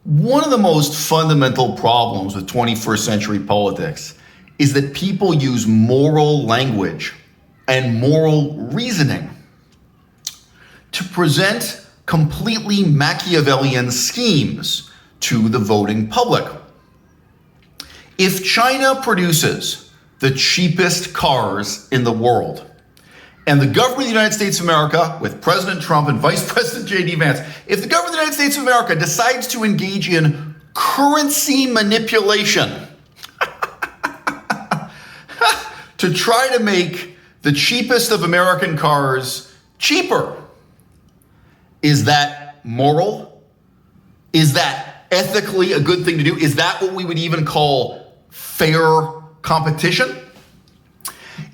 One of the most fundamental problems with 21st century politics is that people use moral language and moral reasoning to present completely Machiavellian schemes to the voting public. If China produces the cheapest cars in the world, and the government of the United States of America, with President Trump and Vice President J.D. Vance, if the government of the United States of America decides to engage in currency manipulation to try to make the cheapest of American cars cheaper, is that moral? Is that ethically a good thing to do? Is that what we would even call fair competition?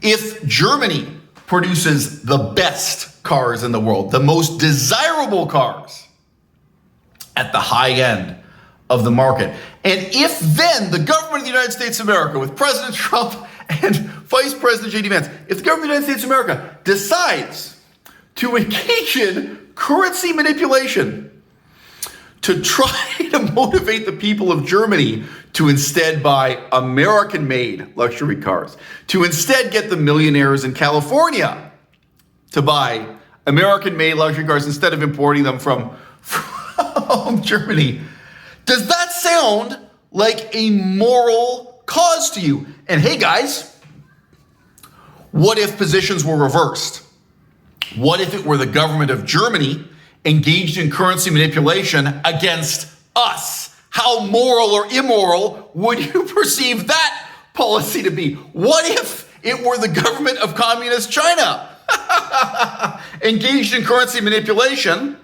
If Germany produces the best cars in the world, the most desirable cars at the high end of the market, and if then the government of the United States of America, with President Trump and Vice President J.D. Vance, if the government of the United States of America decides to engage in currency manipulation to try to motivate the people of Germany to instead buy American-made luxury cars, to instead get the millionaires in California to buy American-made luxury cars instead of importing them from Germany. Does that sound like a moral cause to you? And hey guys, what if positions were reversed? What if it were the government of Germany engaged in currency manipulation against us? How moral or immoral would you perceive that policy to be? What if it were the government of communist China engaged in currency manipulation?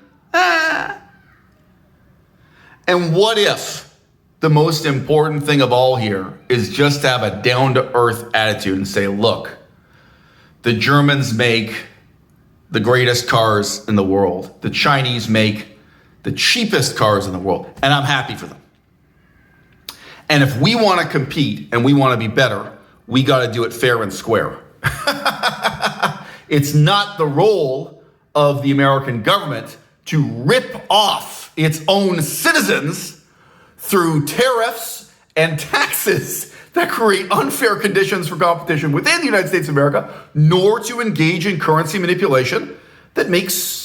And what if the most important thing of all here is just to have a down-to-earth attitude and say, look, the Germans make the greatest cars in the world. The Chinese make the cheapest cars in the world, and I'm happy for them. And if we want to compete and we want to be better, we got to do it fair and square. It's not the role of the American government to rip off its own citizens through tariffs and taxes that create unfair conditions for competition within the United States of America, nor to engage in currency manipulation that makes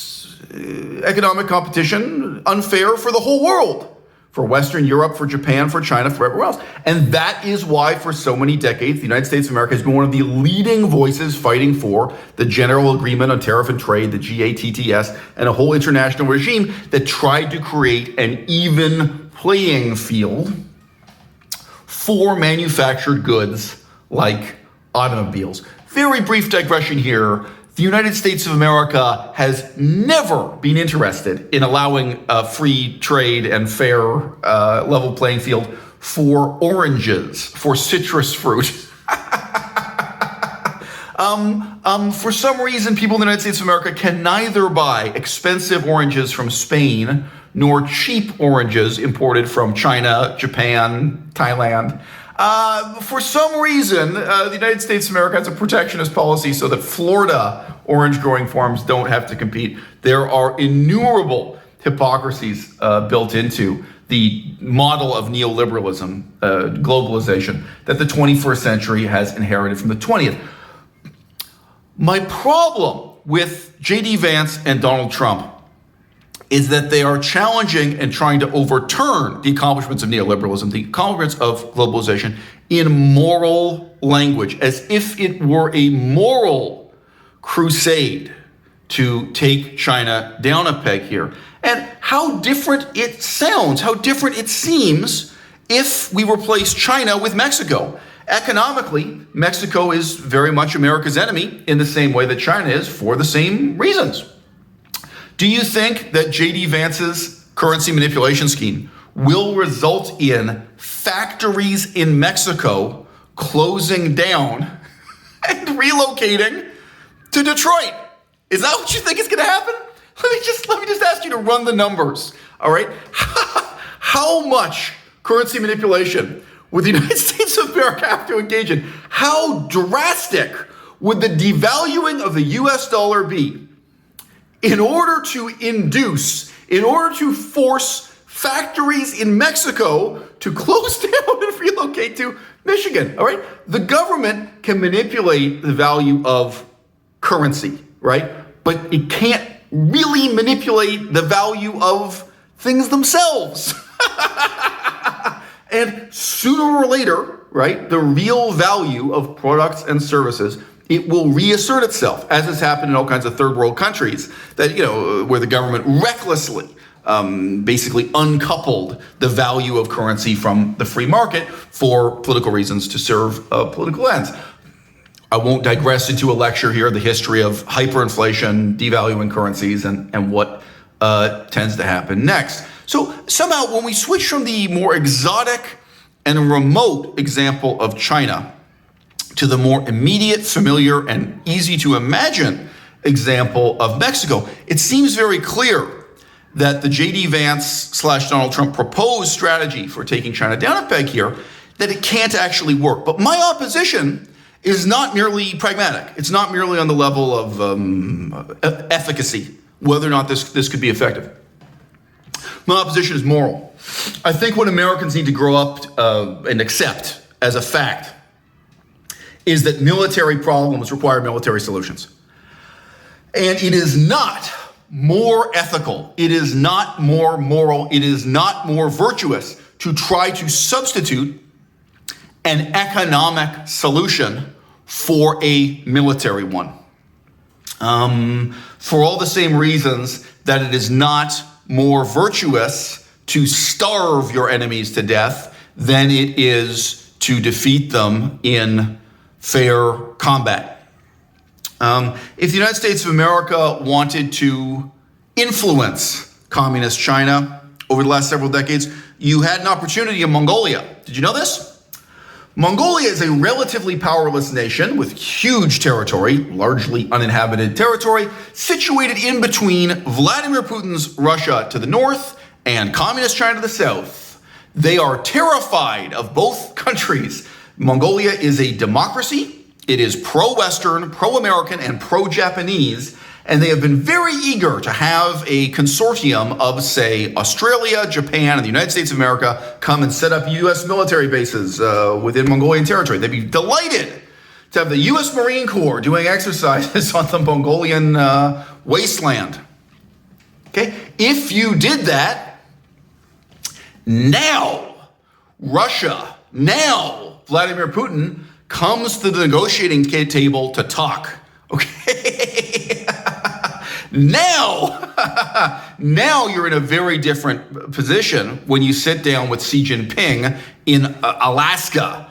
economic competition unfair for the whole world, for Western Europe, for Japan, for China, for everywhere else. And that is why for so many decades, the United States of America has been one of the leading voices fighting for the General Agreement on Tariff and Trade, the GATTS, and a whole international regime that tried to create an even playing field for manufactured goods like automobiles. Very brief digression here. The United States of America has never been interested in allowing free trade and fair level playing field for oranges, for citrus fruit. For some reason, people in the United States of America can neither buy expensive oranges from Spain nor cheap oranges imported from China, Japan, Thailand. For some reason, the United States of America has a protectionist policy so that Florida orange growing farms don't have to compete. There are innumerable hypocrisies built into the model of neoliberalism, globalization, that the 21st century has inherited from the 20th. My problem with J.D. Vance and Donald Trump is that they are challenging and trying to overturn the accomplishments of neoliberalism, the accomplishments of globalization, in moral language, as if it were a moral crusade to take China down a peg here. And how different it sounds, how different it seems if we replace China with Mexico. Economically, Mexico is very much America's enemy in the same way that China is, for the same reasons. Do you think that J.D. Vance's currency manipulation scheme will result in factories in Mexico closing down and relocating to Detroit? Is that what you think is going to happen? Let me just ask you to run the numbers, all right? How much currency manipulation would the United States of America have to engage in? How drastic would the devaluing of the US dollar be in order to force factories in Mexico to close down and relocate to Michigan, all right? The government can manipulate the value of currency, right? But it can't really manipulate the value of things themselves. And sooner or later, right, the real value of products and services, it will reassert itself, as has happened in all kinds of third world countries that, where the government recklessly basically uncoupled the value of currency from the free market for political reasons to serve political ends. I won't digress into a lecture here, the history of hyperinflation, devaluing currencies, and what tends to happen next. So somehow when we switch from the more exotic and remote example of China to the more immediate, familiar, and easy to imagine example of Mexico, it seems very clear that the J.D. Vance / Donald Trump proposed strategy for taking China down a peg here, that it can't actually work. But my opposition is not merely pragmatic. It's not merely on the level of efficacy, whether or not this could be effective. My opposition is moral. I think what Americans need to grow up and accept as a fact is that military problems require military solutions. And it is not more ethical, it is not more moral, it is not more virtuous to try to substitute an economic solution for a military one. For all the same reasons that it is not more virtuous to starve your enemies to death than it is to defeat them in fair combat. If the United States of America wanted to influence communist China over the last several decades, you had an opportunity in Mongolia. Did you know this? Mongolia is a relatively powerless nation with huge territory, largely uninhabited territory, situated in between Vladimir Putin's Russia to the north and communist China to the south. They are terrified of both countries. Mongolia is a democracy. It is pro-Western, pro-American, and pro-Japanese, and they have been very eager to have a consortium of, say, Australia, Japan, and the United States of America come and set up U.S. military bases within Mongolian territory. They'd be delighted to have the U.S. Marine Corps doing exercises on the Mongolian wasteland. Okay, if you did that, now Vladimir Putin comes to the negotiating table to talk. Okay. Now you're in a very different position when you sit down with Xi Jinping in Alaska.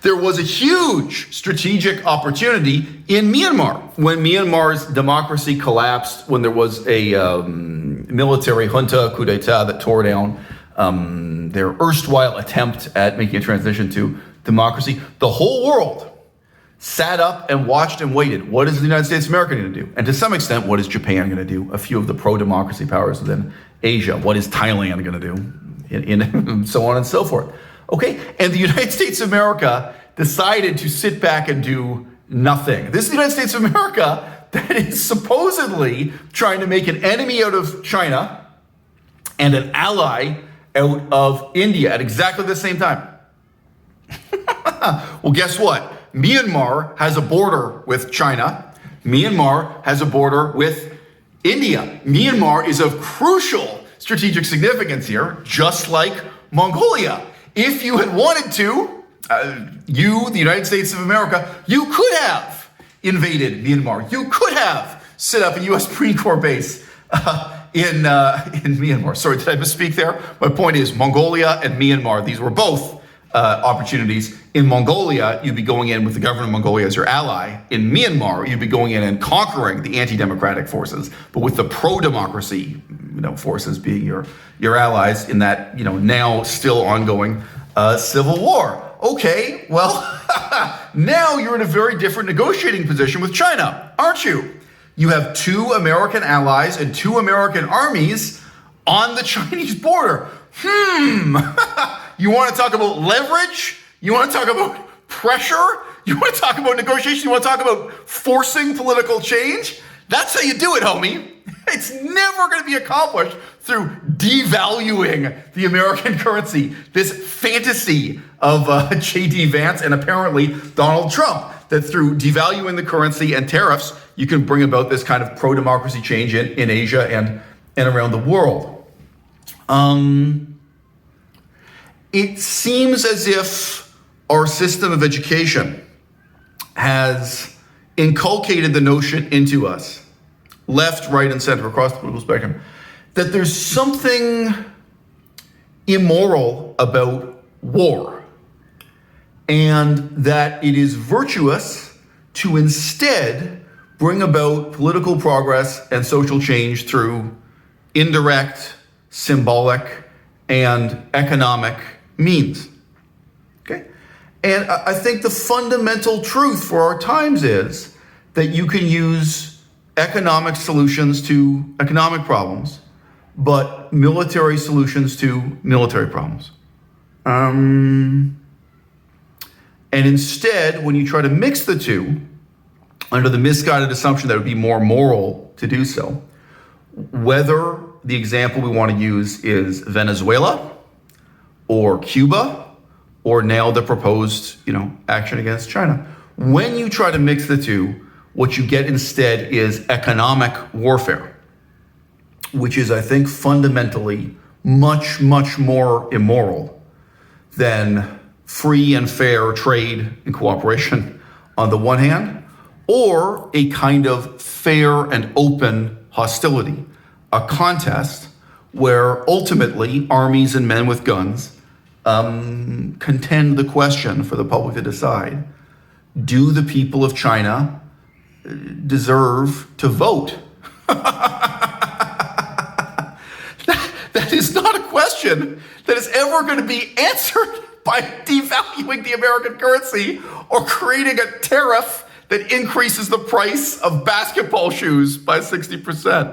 There was a huge strategic opportunity in Myanmar. When Myanmar's democracy collapsed, when there was a military junta coup d'etat that tore down their erstwhile attempt at making a transition to democracy, the whole world sat up and watched and waited. What is the United States of America going to do? And to some extent, what is Japan going to do? A few of the pro-democracy powers within Asia. What is Thailand going to do? And so on and so forth. Okay, and the United States of America decided to sit back and do nothing. This is the United States of America that is supposedly trying to make an enemy out of China and an ally out of India at exactly the same time. Well, guess what? Myanmar has a border with China. Myanmar has a border with India. Myanmar is of crucial strategic significance here, just like Mongolia. If you had wanted to, you, the United States of America, you could have invaded Myanmar. You could have set up a U.S. Marine Corps base in Myanmar. Sorry, did I misspeak there? My point is Mongolia and Myanmar. These were both opportunities. In Mongolia, you'd be going in with the government of Mongolia as your ally. In Myanmar, you'd be going in and conquering the anti-democratic forces, but with the pro-democracy, forces being your allies in that, now still ongoing civil war. Okay, well, now you're in a very different negotiating position with China, aren't you? You have 2 American allies and 2 American armies on the Chinese border. You want to talk about leverage? You want to talk about pressure? You want to talk about negotiation? You want to talk about forcing political change? That's how you do it, homie. It's never going to be accomplished through devaluing the American currency. This fantasy of J.D. Vance and apparently Donald Trump, that through devaluing the currency and tariffs, you can bring about this kind of pro-democracy change in Asia and around the world. It seems as if our system of education has inculcated the notion into us, left, right, and center, across the political spectrum, that there's something immoral about war, and that it is virtuous to instead bring about political progress and social change through indirect, symbolic, and economic means. Okay? And I think the fundamental truth for our times is that you can use economic solutions to economic problems, but military solutions to military problems. And instead, when you try to mix the two, under the misguided assumption that it would be more moral to do so, whether the example we want to use is Venezuela or Cuba, or now the proposed, action against China. When you try to mix the two, what you get instead is economic warfare, which is, I think, fundamentally much, much more immoral than free and fair trade and cooperation on the one hand, or a kind of fair and open hostility, a contest where ultimately armies and men with guns contend the question for the public to decide: do the people of China deserve to vote? That is not a question that is ever going to be answered by devaluing the American currency or creating a tariff that increases the price of basketball shoes by 60%.